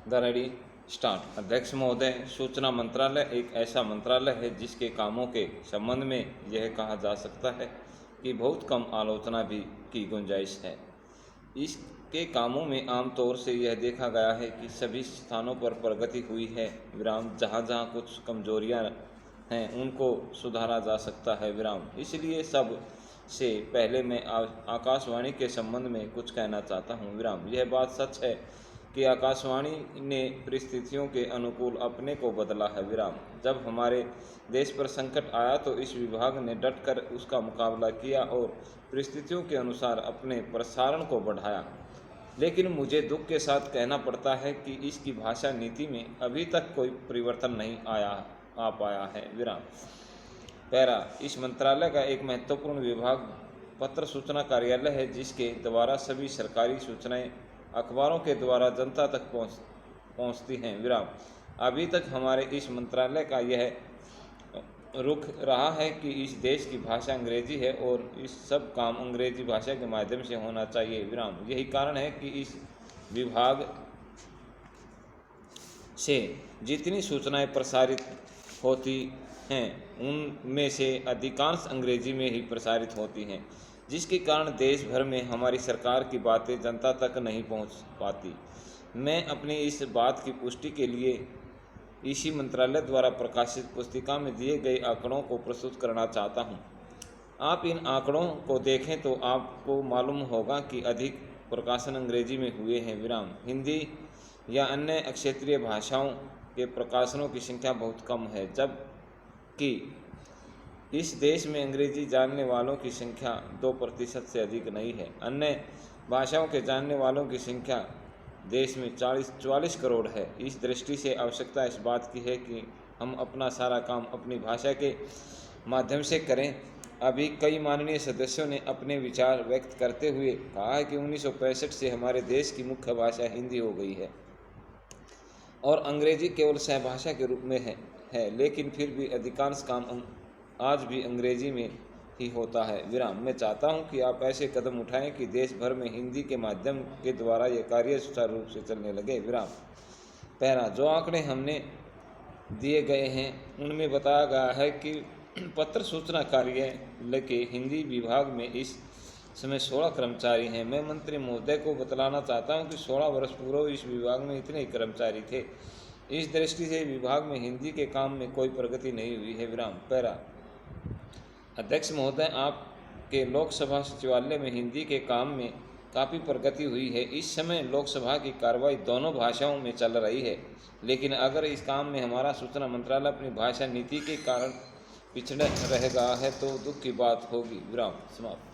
The ready start. अध्यक्ष महोदय, सूचना मंत्रालय एक ऐसा मंत्रालय है जिसके कामों के संबंध में यह कहा जा सकता है कि बहुत कम आलोचना भी की गुंजाइश है। इसके कामों में आमतौर से यह देखा गया है कि सभी स्थानों पर प्रगति हुई है। जहाँ जहाँ कुछ कमजोरियाँ हैं उनको सुधारा जा सकता है। इसलिए सब से पहले मैं आकाशवाणी के संबंध में कुछ कहना चाहता हूँ। यह बात सच है कि आकाशवाणी ने परिस्थितियों के अनुकूल अपने को बदला है। जब हमारे देश पर संकट आया तो इस विभाग ने डटकर उसका मुकाबला किया और परिस्थितियों के अनुसार अपने प्रसारण को बढ़ाया। लेकिन मुझे दुख के साथ कहना पड़ता है कि इसकी भाषा नीति में अभी तक कोई परिवर्तन नहीं आ पाया है। पैरा, इस मंत्रालय का एक महत्वपूर्ण विभाग पत्र सूचना कार्यालय है जिसके द्वारा सभी सरकारी सूचनाएं अखबारों के द्वारा जनता तक पहुंचती हैं। अभी तक हमारे इस मंत्रालय का यह रुख रहा है कि इस देश की भाषा अंग्रेजी है और इस सब काम अंग्रेजी भाषा के माध्यम से होना चाहिए। यही कारण है कि इस विभाग से जितनी सूचनाएं प्रसारित होती हैं उनमें से अधिकांश अंग्रेजी में ही प्रसारित होती हैं, जिसके कारण देश भर में हमारी सरकार की बातें जनता तक नहीं पहुंच पाती। मैं अपनी इस बात की पुष्टि के लिए इसी मंत्रालय द्वारा प्रकाशित पुस्तिका में दिए गए आंकड़ों को प्रस्तुत करना चाहता हूं। आप इन आंकड़ों को देखें तो आपको मालूम होगा कि अधिक प्रकाशन अंग्रेजी में हुए हैं। हिंदी या अन्य क्षेत्रीय भाषाओं के प्रकाशनों की संख्या बहुत कम है, जबकि इस देश में अंग्रेजी जानने वालों की संख्या 2% से अधिक नहीं है। अन्य भाषाओं के जानने वालों की संख्या देश में 44 करोड़ है। इस दृष्टि से आवश्यकता इस बात की है कि हम अपना सारा काम अपनी भाषा के माध्यम से करें। अभी कई माननीय सदस्यों ने अपने विचार व्यक्त करते हुए कहा है कि 1965 से हमारे देश की मुख्य भाषा हिंदी हो गई है और अंग्रेजी केवल सहभाषा के रूप में है, लेकिन फिर भी अधिकांश काम आज भी अंग्रेजी में ही होता है। मैं चाहता हूं कि आप ऐसे कदम उठाएं कि देश भर में हिंदी के माध्यम के द्वारा यह कार्य सुचारू रूप से चलने लगे। पैरा, जो आंकड़े हमने दिए गए हैं उनमें बताया गया है कि पत्र सूचना कार्यालय के हिंदी विभाग में इस समय 16 कर्मचारी हैं। मैं मंत्री महोदय को बतलाना चाहता हूं कि 16 वर्ष पूर्व इस विभाग में इतने ही कर्मचारी थे। इस दृष्टि से विभाग में हिंदी के काम में कोई प्रगति नहीं हुई है। पैरा, अध्यक्ष महोदय, आपके लोकसभा सचिवालय में हिंदी के काम में काफ़ी प्रगति हुई है। इस समय लोकसभा की कार्रवाई दोनों भाषाओं में चल रही है, लेकिन अगर इस काम में हमारा सूचना मंत्रालय अपनी भाषा नीति के कारण पिछड़े रह गया है तो दुख की बात होगी। समाप्त।